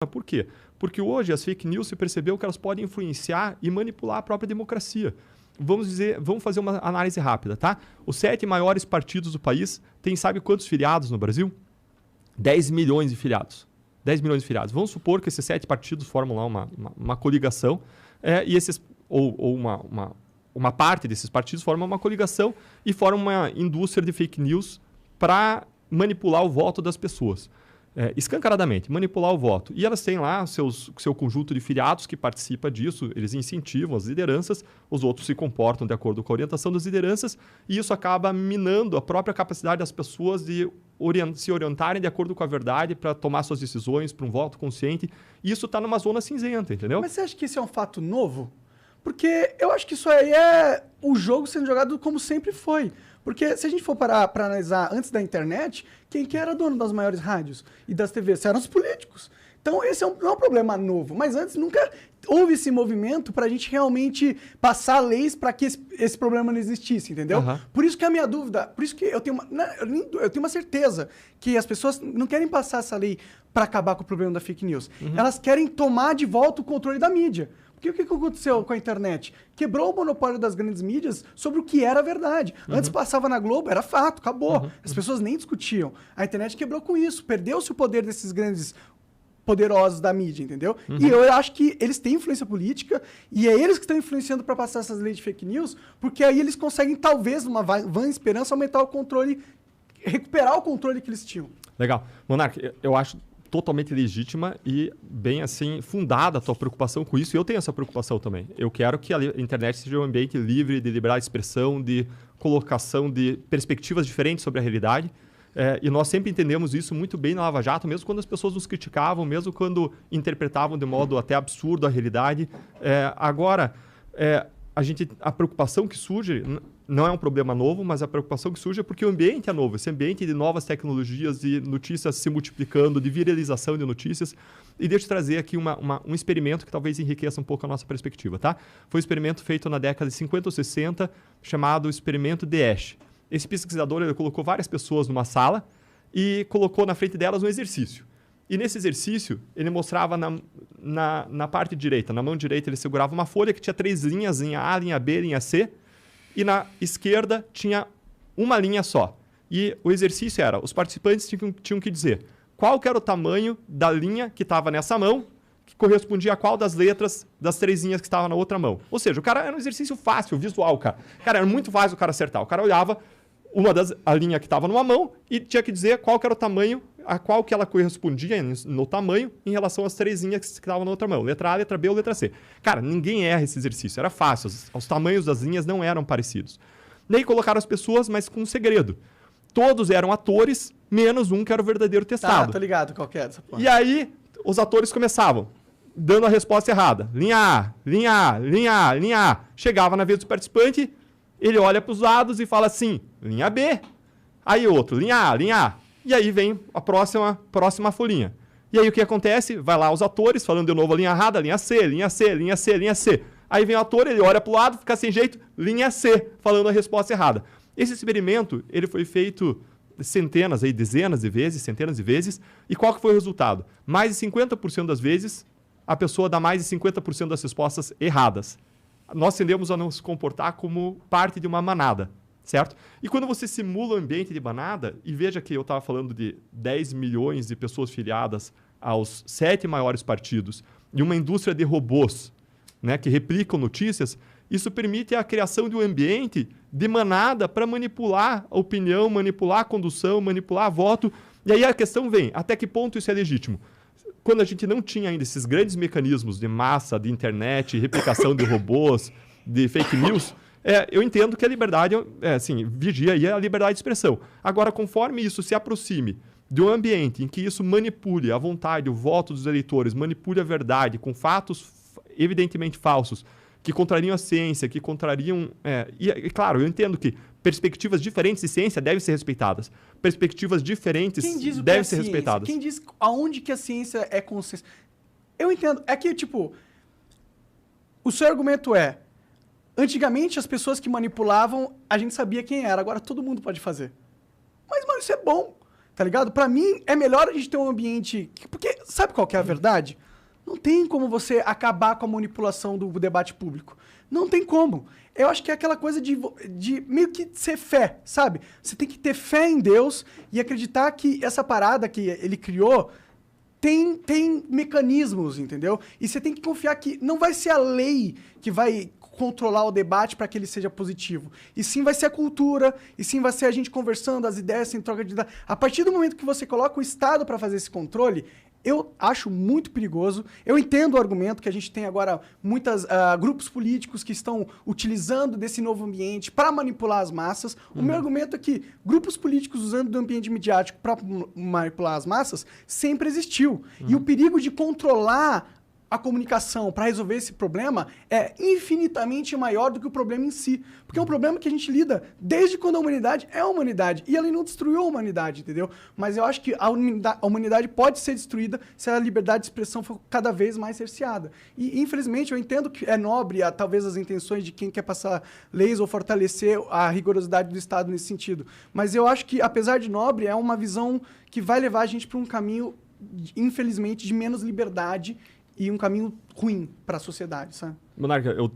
Por quê? Porque hoje as fake news se percebeu que elas podem influenciar e manipular a própria democracia. Vamos fazer uma análise rápida, tá? Os 7 maiores partidos do país têm, sabe quantos filiados no Brasil? 10 milhões de filiados. 10 milhões de filiados. Vamos supor que esses 7 partidos formam lá uma coligação, e esses, ou uma parte desses partidos forma uma coligação e forma uma indústria de fake news para manipular o voto das pessoas. Escancaradamente, manipular o voto. E elas têm lá seu conjunto de filiados que participa disso, eles incentivam as lideranças, os outros se comportam de acordo com a orientação das lideranças, e isso acaba minando a própria capacidade das pessoas de se orientarem de acordo com a verdade para tomar suas decisões, para um voto consciente. E isso está numa zona cinzenta, entendeu? Mas você acha que isso é um fato novo? Porque eu acho que isso aí é o jogo sendo jogado como sempre foi. Porque se a gente for parar para analisar antes da internet, quem que era dono das maiores rádios e das TVs? Eram os políticos. Então esse não é um problema novo. Mas antes nunca houve esse movimento para a gente realmente passar leis para que esse problema não existisse, entendeu? Uhum. Por isso que a minha dúvida, por isso que eu tenho uma certeza que as pessoas não querem passar essa lei para acabar com o problema da fake news. Uhum. Elas querem tomar de volta o controle da mídia. Porque o que aconteceu com a internet? Quebrou o monopólio das grandes mídias sobre o que era verdade. Antes passava na Globo, era fato, acabou. As pessoas nem discutiam. A internet quebrou com isso. Perdeu-se o poder desses grandes poderosos da mídia, entendeu? E eu acho que eles têm influência política e é eles que estão influenciando para passar essas leis de fake news, porque aí eles conseguem, talvez, numa vã esperança, aumentar o controle, recuperar o controle que eles tinham. Legal. Monark, eu acho totalmente legítima e bem assim fundada a tua preocupação com isso, e eu tenho essa preocupação também. Eu quero que a internet seja um ambiente livre de liberdade de expressão, de colocação de perspectivas diferentes sobre a realidade, e nós sempre entendemos isso muito bem na Lava Jato, mesmo quando as pessoas nos criticavam, mesmo quando interpretavam de modo até absurdo a realidade. Agora, a preocupação que surge não é um problema novo, mas a preocupação que surge é porque o ambiente é novo, esse ambiente de novas tecnologias, de notícias se multiplicando, de viralização de notícias. E deixa eu trazer aqui um experimento que talvez enriqueça um pouco a nossa perspectiva, tá? Foi um experimento feito na década de 50 ou 60, chamado experimento DESH. Esse pesquisador ele colocou várias pessoas numa sala e colocou na frente delas um exercício. E nesse exercício, ele mostrava na parte direita, na mão direita, ele segurava uma folha que tinha 3 linhas, linha A, linha B, linha C, e na esquerda tinha uma linha só. E o exercício era, os participantes tinham que dizer qual que era o tamanho da linha que estava nessa mão, que correspondia a qual das letras das 3 linhas que estavam na outra mão. Ou seja, o cara era um exercício fácil, visual, cara. Cara, era muito fácil o cara acertar. O cara olhava a linha que estava numa mão e tinha que dizer qual que era o tamanho, a qual que ela correspondia no tamanho em relação às 3 linhas que estavam na outra mão. Letra A, letra B ou letra C. Cara, ninguém erra esse exercício. Era fácil. Os tamanhos das linhas não eram parecidos. Daí colocaram as pessoas, mas com um segredo. Todos eram atores, menos um que era o verdadeiro testado. Tá ligado qual que é essa porra. E aí, os atores começavam dando a resposta errada. Linha A, linha A, linha A, linha A. Chegava na vez do participante, ele olha para os lados e fala assim, linha B. Aí outro, linha A, linha A. E aí vem a próxima folhinha. E aí o que acontece? Vai lá os atores falando de novo a linha errada, linha C, linha C, linha C, linha C. Aí vem o ator, ele olha para o lado, fica sem jeito, linha C, falando a resposta errada. Esse experimento, ele foi feito dezenas de vezes, centenas de vezes. E qual que foi o resultado? Mais de 50% das vezes, a pessoa dá mais de 50% das respostas erradas. Nós tendemos a nos comportar como parte de uma manada, certo? E quando você simula o ambiente de manada, e veja que eu estava falando de 10 milhões de pessoas filiadas aos 7 maiores partidos, e uma indústria de robôs, né, que replicam notícias, isso permite a criação de um ambiente de manada para manipular a opinião, manipular a condução, manipular voto. E aí a questão vem, até que ponto isso é legítimo? Quando a gente não tinha ainda esses grandes mecanismos de massa, de internet, replicação de robôs, de fake news, eu entendo que a liberdade, vigia aí a liberdade de expressão. Agora, conforme isso se aproxime de um ambiente em que isso manipule a vontade, o voto dos eleitores, manipule a verdade com fatos evidentemente falsos, que contrariam a ciência, que contrariam... E, claro, eu entendo que perspectivas diferentes de ciência devem ser respeitadas. Perspectivas diferentes devem ser respeitadas. Quem diz aonde que a ciência é consenso? Eu entendo. É que, tipo... O seu argumento é... Antigamente, as pessoas que manipulavam, a gente sabia quem era. Agora, todo mundo pode fazer. Mas, mano, isso é bom. tá ligado? Pra mim, é melhor a gente ter um ambiente... Porque sabe qual que é a verdade? Não tem como você acabar com a manipulação do debate público. Não tem como. Eu acho que é aquela coisa de meio que ser fé, sabe? Você tem que ter fé em Deus e acreditar que essa parada que ele criou tem mecanismos, entendeu? E você tem que confiar que não vai ser a lei que vai controlar o debate para que ele seja positivo. E sim vai ser a cultura, e sim vai ser a gente conversando, as ideias sem troca de ideias. A partir do momento que você coloca o Estado para fazer esse controle, eu acho muito perigoso. Eu entendo o argumento que a gente tem agora muitos grupos políticos que estão utilizando desse novo ambiente para manipular as massas. O meu argumento é que grupos políticos usando do ambiente midiático para manipular as massas sempre existiu. E o perigo de controlar a comunicação para resolver esse problema é infinitamente maior do que o problema em si. Porque é um problema que a gente lida desde quando a humanidade é a humanidade. E ela não destruiu a humanidade, entendeu? Mas eu acho que a humanidade pode ser destruída se a liberdade de expressão for cada vez mais cerceada. E, infelizmente, eu entendo que é nobre, talvez, as intenções de quem quer passar leis ou fortalecer a rigorosidade do Estado nesse sentido. Mas eu acho que, apesar de nobre, é uma visão que vai levar a gente para um caminho, infelizmente, de menos liberdade e um caminho ruim para a sociedade, sabe? Monarca, eu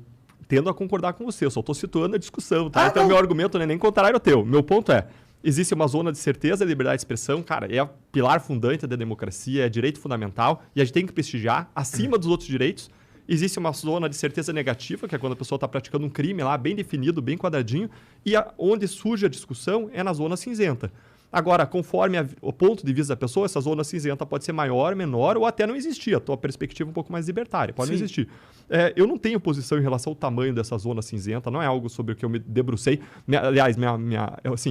tendo a concordar com você, eu só estou situando a discussão, tá? Então, meu argumento não é nem contrário ao teu. Meu ponto é, existe uma zona de certeza e liberdade de expressão, cara, é o pilar fundante da democracia, é direito fundamental, e a gente tem que prestigiar acima dos outros direitos. Existe uma zona de certeza negativa, que é quando a pessoa está praticando um crime lá, bem definido, bem quadradinho, e onde surge a discussão é na zona cinzenta. Agora, conforme o ponto de vista da pessoa, essa zona cinzenta pode ser maior, menor ou até não existir. A tua perspectiva é um pouco mais libertária, pode não existir. Eu não tenho posição em relação ao tamanho dessa zona cinzenta, não é algo sobre o que eu me debrucei. Aliás,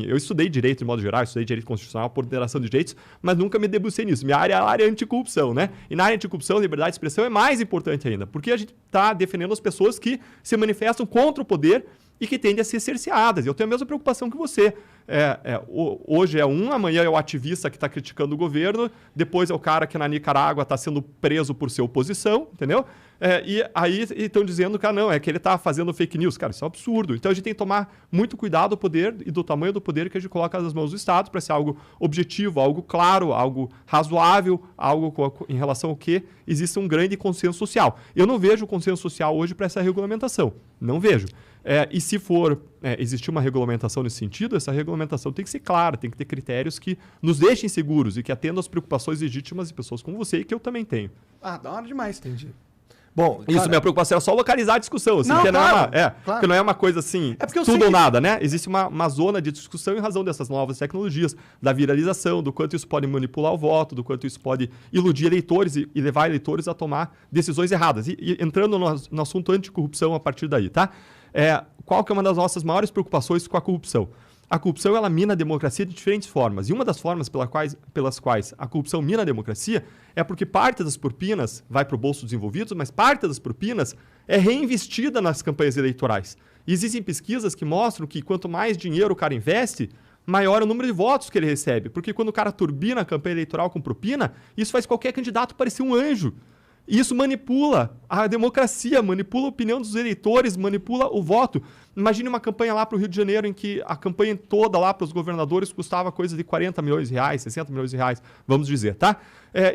eu estudei direito de modo geral, estudei direito constitucional, ponderação de direitos, mas nunca me debrucei nisso. Minha área é a área anticorrupção, né? E na área anticorrupção, liberdade de expressão é mais importante ainda, porque a gente está defendendo as pessoas que se manifestam contra o poder e que tendem a ser cerceadas. Eu tenho a mesma preocupação que você. Hoje é amanhã é o ativista que está criticando o governo, depois é o cara que na Nicarágua está sendo preso por ser oposição, entendeu? E aí estão dizendo que não, é que ele está fazendo fake news. Cara, isso é um absurdo. Então a gente tem que tomar muito cuidado do poder e do tamanho do poder que a gente coloca nas mãos do Estado para ser algo objetivo, algo claro, algo razoável, algo em relação ao que existe um grande consenso social. Eu não vejo consenso social hoje para essa regulamentação. Não vejo. E se for existir uma regulamentação nesse sentido, essa regulamentação tem que ser clara, tem que ter critérios que nos deixem seguros e que atendam às preocupações legítimas de pessoas como você e que eu também tenho. Da hora demais. Entendi. Bom, isso, minha preocupação é só localizar a discussão, assim, não, que claro, que não é uma coisa assim, tudo ou nada, né? Existe uma zona de discussão em razão dessas novas tecnologias, da viralização, do quanto isso pode manipular o voto, do quanto isso pode iludir eleitores e levar eleitores a tomar decisões erradas. E entrando no assunto anticorrupção a partir daí, tá? Qual que é uma das nossas maiores preocupações com a corrupção? A corrupção, ela mina a democracia de diferentes formas. E uma das formas pelas quais a corrupção mina a democracia é porque parte das propinas vai para o bolso dos envolvidos, mas parte das propinas é reinvestida nas campanhas eleitorais. E existem pesquisas que mostram que quanto mais dinheiro o cara investe, maior é o número de votos que ele recebe. Porque quando o cara turbina a campanha eleitoral com propina, isso faz qualquer candidato parecer um anjo. E isso manipula a democracia, manipula a opinião dos eleitores, manipula o voto. Imagine uma campanha lá para o Rio de Janeiro em que a campanha toda lá para os governadores custava coisa de 40 milhões de reais, 60 milhões de reais, vamos dizer, tá?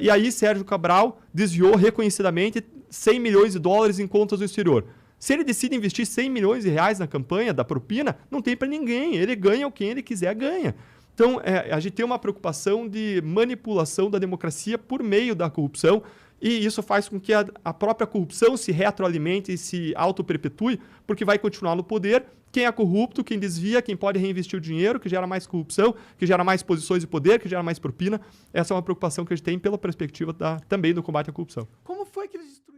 E aí Sérgio Cabral desviou reconhecidamente 100 milhões de dólares em contas do exterior. Se ele decide investir 100 milhões de reais na campanha da propina, não tem para ninguém. Ele ganha quem ele quiser ganha. Então, a gente tem uma preocupação de manipulação da democracia por meio da corrupção. E isso faz com que a própria corrupção se retroalimente e se auto-perpetue, porque vai continuar no poder quem é corrupto, quem desvia, quem pode reinvestir o dinheiro, que gera mais corrupção, que gera mais posições de poder, que gera mais propina. Essa é uma preocupação que a gente tem pela perspectiva também do combate à corrupção. Como foi que eles destruíram?